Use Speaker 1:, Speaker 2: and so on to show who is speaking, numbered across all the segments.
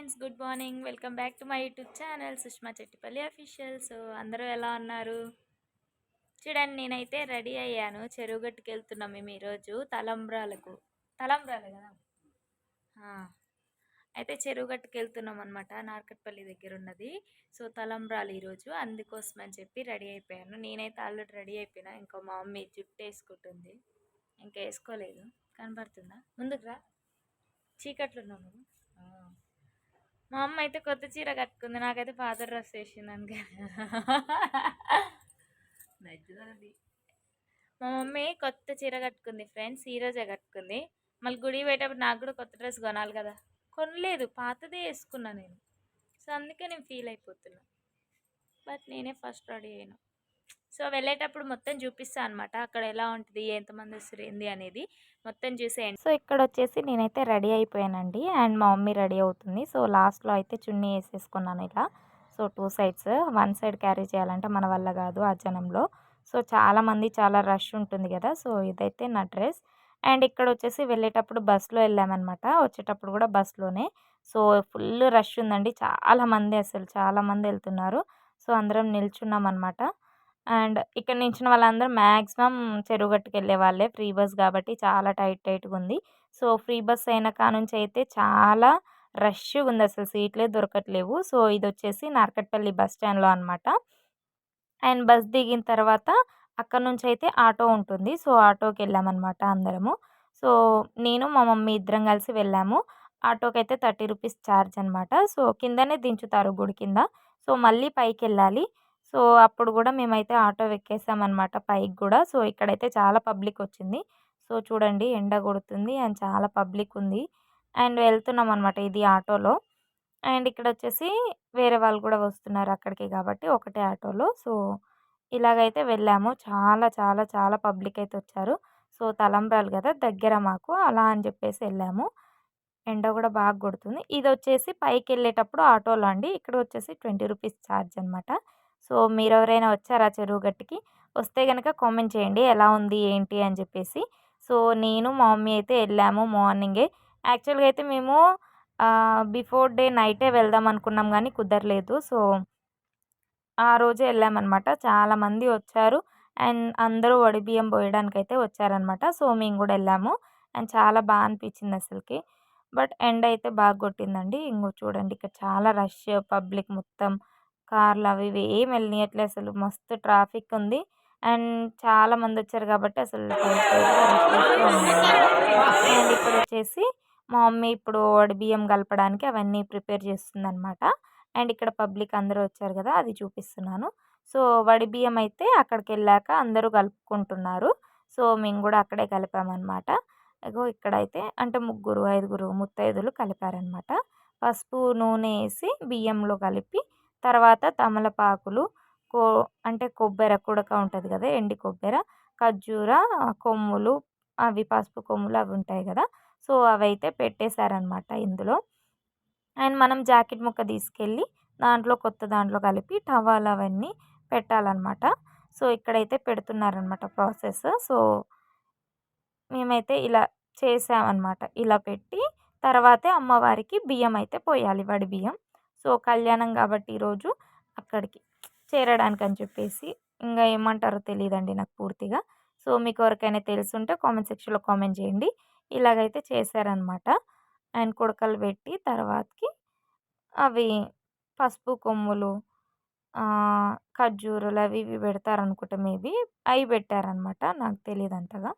Speaker 1: Friends, good morning. Welcome back to my YouTube channel Sushma Chettipalli official. So అందరూ ఎలా ఉన్నారు? చూడండి, నేనైతే రెడీ అయ్యాను. చెరువుగట్టుకు వెళ్తున్నాం మేము ఈరోజు తలంబ్రాలకు. తలంబ్రాలు కదా. ఆ, అయితే చెరువుగట్టుకు వెళ్తున్నాం అనమాట. నార్కట్పల్లి దగ్గర ఉన్నది. సో తలంబ్రాలు ఈరోజు, అందుకోసం అని చెప్పి రెడీ అయిపోయాను. నేనైతే ఆల్రెడీ రెడీ అయిపోయినా. ఇంకా మా మమ్మీ జుట్టు వేసుకుంటుంది, ఇంకా వేసుకోలేదు. కనబడుతుందా? ముందుకు రా, చీకట్లు ఉన్నాము. మా అమ్మ అయితే కొత్త చీర కట్టుకుంది, నాకైతే పాత డ్రెస్ వేసింది అనుక. మా మమ్మీ కొత్త చీర కట్టుకుంది ఫ్రెండ్స్, ఈరోజే కట్టుకుంది. మళ్ళీ గుడి పోయేటప్పుడు నాకు కూడా కొత్త డ్రెస్ కొనాలి కదా. కొనలేదు, పాతదే వేసుకున్నా నేను. సో అందుకే నేను ఫీల్ అయిపోతున్నా. బట్ నేనే ఫస్ట్ రెడీ అయినా. సో వెళ్ళేటప్పుడు మొత్తం చూపిస్తాను అనమాట, అక్కడ ఎలా ఉంటుంది, ఎంతమంది వస్తారు ఏంది అనేది మొత్తం చూసేయండి. సో ఇక్కడ వచ్చేసి నేనైతే రెడీ అయిపోయానండి, అండ్ మా మమ్మీ రెడీ అవుతుంది. సో లాస్ట్లో అయితే చున్నీ వేసేసుకున్నాను ఇలా. సో 2 సైడ్స్, 1 సైడ్ క్యారీ చేయాలంటే మన వల్ల కాదు ఆ జనంలో. సో చాలామంది, చాలా రష్ ఉంటుంది కదా. సో ఇదైతే నా డ్రెస్. అండ్ ఇక్కడ వచ్చేసి వెళ్ళేటప్పుడు బస్సులో వెళ్ళామన్నమాట, వచ్చేటప్పుడు కూడా బస్సులోనే. సో ఫుల్ రష్ ఉందండి, చాలామంది, అసలు చాలామంది వెళ్తున్నారు. సో అందరం నిల్చున్నాం అనమాట. అండ్ ఇక్కడ నించిన వాళ్ళందరూ మ్యాక్సిమం చెరువుగట్టుకు వెళ్ళే వాళ్ళే, ఫ్రీ బస్ కాబట్టి చాలా టైట్గా ఉంది. సో ఫ్రీ బస్ అయిన కానుంచి అయితే చాలా రష్గా ఉంది, అసలు సీట్లే దొరకట్లేవు. సో ఇది వచ్చేసి నార్కట్పల్లి బస్ స్టాండ్లో అనమాట. అండ్ బస్ దిగిన తర్వాత అక్కడ నుంచి అయితే ఆటో ఉంటుంది. సో ఆటోకి వెళ్ళామన్నమాట అందరము. సో నేను మా మమ్మీ ఇద్దరం కలిసి వెళ్ళాము. ఆటోకి అయితే 30 రూపీస్ ఛార్జ్ అనమాట. సో కిందనే దించుతారు గుడి కింద. సో మళ్ళీ పైకి వెళ్ళాలి. సో అప్పుడు కూడా మేమైతే ఆటో ఎక్కేసామన్నమాట పైకి కూడా. సో ఇక్కడైతే చాలా పబ్లిక్ వచ్చింది. సో చూడండి, ఎండ కొడుతుంది అండ్ చాలా పబ్లిక్ ఉంది. అండ్ వెళ్తున్నాం అనమాట ఇది ఆటోలో. అండ్ ఇక్కడ వచ్చేసి వేరే వాళ్ళు కూడా వస్తున్నారు అక్కడికి కాబట్టి ఒకటే ఆటోలో. సో ఇలాగైతే వెళ్ళాము. చాలా చాలా చాలా పబ్లిక్ అయితే వచ్చారు. సో తలంబ్రాలు కదా దగ్గర మాకు, అలా అని చెప్పేసి వెళ్ళాము. ఎండ కూడా బాగా కొడుతుంది. ఇది వచ్చేసి పైకి వెళ్ళేటప్పుడు ఆటోలో అండి. ఇక్కడ వచ్చేసి 20 రూపీస్ ఛార్జ్ అనమాట. సో మీరు ఎవరైనా వచ్చారా చెరువు గట్టుకి? వస్తే కనుక కామెంట్ చేయండి ఎలా ఉంది ఏంటి అని చెప్పేసి. సో నేను మా మమ్మీ అయితే వెళ్ళాము మార్నింగే. యాక్చువల్గా అయితే మేము బిఫోర్ డే నైటే వెళ్దాం అనుకున్నాం కానీ కుదరలేదు. సో ఆ రోజే వెళ్ళామన్నమాట. చాలామంది వచ్చారు అండ్ అందరూ వడిబియ్యం పోయడానికైతే వచ్చారనమాట. సో మేము కూడా వెళ్ళాము అండ్ చాలా బాగా అనిపించింది అసలుకి. బట్ ఎండ అయితే బాగా కొట్టిందండి. ఇంకో చూడండి, ఇక్కడ చాలా రష్, పబ్లిక్ మొత్తం కార్లు అవి ఇవి ఏం వెళ్ళనీయట్లే, అసలు మస్తు ట్రాఫిక్ ఉంది. అండ్ చాలా మంది వచ్చారు కాబట్టి అసలు అండ్ ఇక్కడ వచ్చేసి మా మమ్మీ ఇప్పుడు వడిబియ్యం కలపడానికి అవన్నీ ప్రిపేర్ చేస్తుందన్నమాట. అండ్ ఇక్కడ పబ్లిక్ అందరూ వచ్చారు కదా, అది చూపిస్తున్నాను. సో వడిబియ్యం అయితే అక్కడికెళ్ళాక అందరూ కలుపుకుంటున్నారు. సో మేము కూడా అక్కడే కలిపామన్నమాట. ఇగో ఇక్కడైతే అంటే ముగ్గురు, 5గురు ముత్తైదులు కలిపారనమాట. పసుపు, నూనె వేసి బియ్యంలో కలిపి తర్వాత తమలపాకులు, కో అంటే కొబ్బెర కుడక ఉంటుంది కదా, ఎండి కొబ్బెర, ఖర్జూర కొమ్ములు, అవి పసుపు కొమ్ములు అవి ఉంటాయి కదా. సో అవైతే పెట్టేశారనమాట ఇందులో. అండ్ మనం జాకెట్ ముక్క తీసుకెళ్ళి దాంట్లో కొత్త దాంట్లో కలిపి టవాలు అవన్నీ పెట్టాలన్నమాట. సో ఇక్కడైతే పెడుతున్నారనమాట ప్రాసెస్. సో మేమైతే ఇలా చేసామన్నమాట. ఇలా పెట్టి తర్వాతే అమ్మవారికి బియ్యం అయితే పోయాలి, వడి బియ్యం. సో కళ్యాణం కాబట్టి ఈరోజు అక్కడికి చేరడానికని చెప్పేసి, ఇంకా ఏమంటారో తెలియదండి నాకు పూర్తిగా. సో మీకు ఎవరికైనా తెలుసుంటే కామెంట్ సెక్షన్లో కామెంట్ చేయండి. ఇలాగైతే చేశారనమాట. అండ్ కుడకలు పెట్టి తర్వాతకి అవి పసుపు కొమ్ములు, ఖర్జూరాలు అవి ఇవి పెడతారనుకుంటా, మేబీ అవి పెట్టారనమాట, నాకు తెలియదు అంతగా.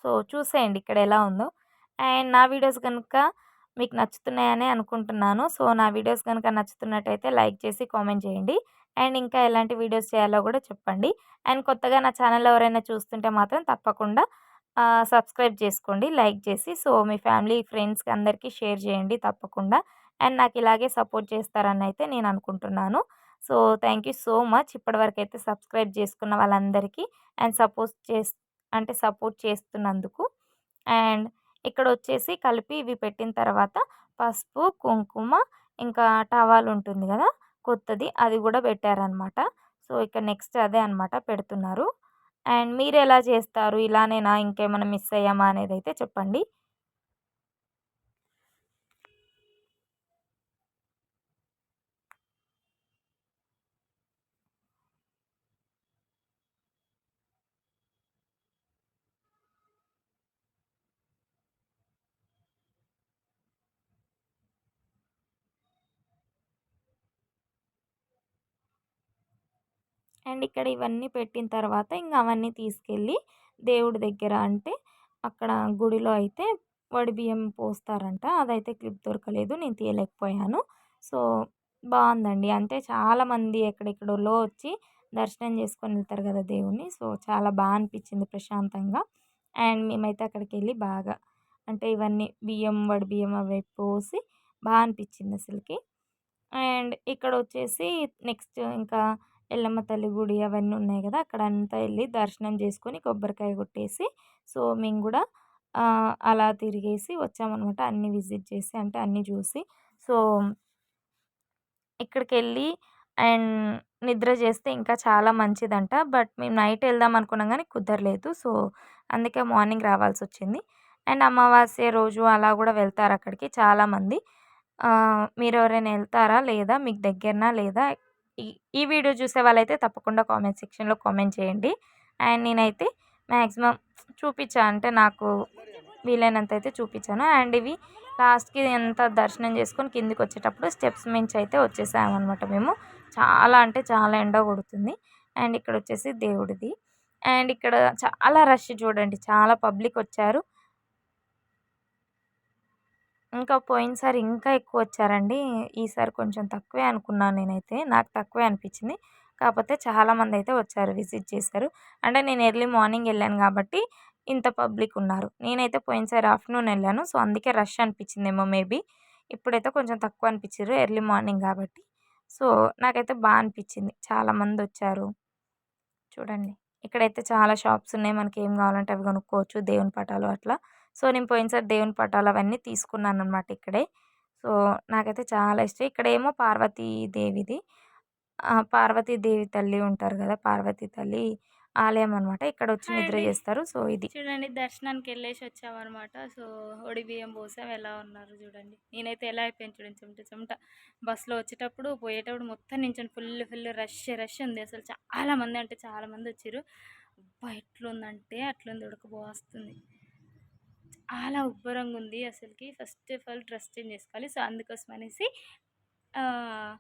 Speaker 1: సో చూసేయండి ఇక్కడ ఎలా ఉందో. అండ్ నా వీడియోస్ కనుక మీకు నచ్చుతున్నాయని అనుకుంటున్నాను. సో నా వీడియోస్ కనుక నచ్చుతున్నట్టయితే లైక్ చేసి కామెంట్ చేయండి. అండ్ ఇంకా ఎలాంటి వీడియోస్ చేయాలో కూడా చెప్పండి. అండ్ కొత్తగా నా ఛానల్ ఎవరైనా చూస్తుంటే మాత్రం తప్పకుండా సబ్స్క్రైబ్ చేసుకోండి లైక్ చేసి. సో మీ ఫ్యామిలీ ఫ్రెండ్స్కి అందరికీ షేర్ చేయండి తప్పకుండా. అండ్ నాకు ఇలాగే సపోర్ట్ చేస్తారని అయితే నేను అనుకుంటున్నాను. So thank you so much ఇప్పటివరకు అయితే సబ్స్క్రైబ్ చేసుకున్న వాళ్ళందరికీ అండ్ సపోర్ట్ చేస్తున్నందుకు. అండ్ ఇక్కడ వచ్చేసి కలిపి ఇవి పెట్టిన తర్వాత పసుపు, కుంకుమ, ఇంకా టవాల్ ఉంటుంది కదా కొత్తది, అది కూడా పెట్టారనమాట. సో ఇక నెక్స్ట్ అదే అనమాట పెడుతున్నారు. అండ్ మీరు ఎలా చేస్తారు? ఇలానేనా, ఇంకేమైనా మిస్ అయ్యామా అనేది అయితే చెప్పండి. అండ్ ఇక్కడ ఇవన్నీ పెట్టిన తర్వాత ఇంక అవన్నీ తీసుకెళ్ళి దేవుడి దగ్గర అంటే అక్కడ గుడిలో అయితే వడిబియ్యం పోస్తారంట. అదైతే క్లిప్ దొరకలేదు. నేను తీయలేకపోయాను. సో, బావుందండి. అంటే చాలామంది ఎక్కడెక్కడోళ్ళో వచ్చి దర్శనం చేసుకొని వెళ్తారు కదా దేవుడిని. సో, చాలా అనిపిచ్చింది ప్రశాంతంగా. అండ్ మేమైతే అక్కడికెళ్ళి బాగా అంటే ఇవన్నీ బియ్యం, వడిబియ్యం అవి పోసి అనిపిచ్చింది అసలకి. అండ్ ఇక్కడొచ్చేసి నెక్స్ట్ ఇంకా ఎల్లమ్మ తల్లి గుడి అవన్నీ ఉన్నాయి గదా! అక్కడంతా ఎళ్లి దర్శనం జేసుకొని, కొబ్బరికాయ కొట్టేసి, సో, మేము గూడా అలా తిరిగేసి వచ్చామనమాట. అన్నీ విజిట్ చేసి అంటే అన్నీ జూసి. సో, ఇక్కడికెళ్ళి అండ్ నిద్ర జేస్తే ఇంకా చాలా మంచిదంట. బట్ మేము నైట్ ఎళ్దాం అనుకున్నాం గానీ కుదరలేదు. సో, అందుకే మార్నింగ్ రావాల్సొచ్చింది. అండ్ అమావాస్య రోజు అలా గూడా వెళ్తారక్కడికి చాలామంది. మీరెవరైనా ఎళ్తారా? లేదా? మీకు దగ్గరనా? లేదా? ఈ ఈ వీడియో చూసే వాళ్ళైతే తప్పకుండా కామెంట్ సెక్షన్‌లో కామెంట్ చేయండి. అండ్ నేనైతే మాక్సిమం చూపిచ్చా. అంటే నాకు వీలైనంతైతే చూపిచ్చాను. అండ్ ఇవి లాస్ట్‌కి అంతా దర్శనం చేసుకొని కిందకొచ్చేటప్పుడు స్టెప్స్ మించయితే వచ్చేసామనమాట మేము. చాలా అంటే చాలా ఎండ కొడుతుంది. అండ్ ఇక్కడొచ్చేసి దేవుడిది. అండ్ ఇక్కడ చాలా రష్ చూడండి. చాలా పబ్లికొచ్చారు. ఇంకా పోయినసారి ఇంకా ఎక్కువొచ్చారండి. ఈసారి కొంచెం తక్కువే అనుకున్నాను నేనైతే. నాకు తక్కువే అనిపిచ్చింది. కాపోతే చాలామందయితే వచ్చారు. విజిట్ చేశారు. అంటే నేను ఎర్లీ మార్నింగ్ ఎళ్ళాను గాబట్టి ఇంత పబ్లికున్నారు. నేనైతే పోయినసారి ఆఫ్టర్‌నూన్ ఎళ్ళాను. సో, అందుకే రష్ అనిపిచ్చిందేమో మేబీ. ఇప్పుడైతే కొంచెం తక్కువ అనిపిచ్చిర్రు ఎర్లీ మార్నింగ్ గాబట్టి. సో, నాకైతే అనిపిచ్చింది. చాలామందొచ్చారు. చూడండి. ఇక్కడైతే చాలా షాప్స్ ఉన్నాయి. మనకేం గావాలంటే అవి గొనుక్కోవచ్చు. దేవుని పటాలు అట్లా. సో, నేను పోయినసారి దేవుని పటాలు అవన్నీ తీసుకున్నాననమాట ఇక్కడే. సో, నాకైతే చాలా ఇష్టం. ఇక్కడేమో పార్వతీదేవిది. పార్వతీదేవి తల్లి ఉంటారు గదా! పార్వతీ తల్లి ఆలయం అనమాట. ఇక్కడొచ్చి
Speaker 2: హాయ్
Speaker 1: నిద్ర
Speaker 2: అండి.
Speaker 1: జేస్తారు. సో, ఇది.
Speaker 2: చూడండి దర్శనానికెళ్ళేసి వచ్చామనమాట. సో, ఒడి బియ్యం పోసాం. ఎలా ఉన్నారు చూడండి. నేనైతే ఎలా అయిపోయాను చూడండి చెమట చెమట. బస్సులో వచ్చేటప్పుడు, పోయేటప్పుడు మొత్తం నించొని ఫుల్ రష్ రష్ ఉంది. అసలు చాలా మంది అంటే చాలా మందొచ్చిర్రు. అబ్బా! ఎట్లుందంటే అట్లుంది ఉడకపోస్తుంది. చాలా ఉబ్బరంగుంది అసలకి. First of all dress change చేసుకోవాలి. సో, అందుకోసం అనేసి ఆహ్,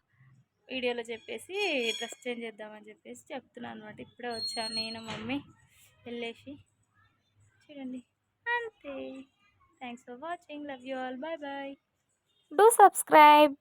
Speaker 2: వీడియోలో చెప్పేసి డ్రెస్ చేంజ్ చేద్దామని చెప్పేసి చెప్తున్నాను అనమాట. ఇప్పుడే వచ్చాను నేను, మమ్మీ వెళ్ళేసి. చూడండి. అంతే. Thanks for watching. Love you all. Bye bye.
Speaker 1: Do subscribe.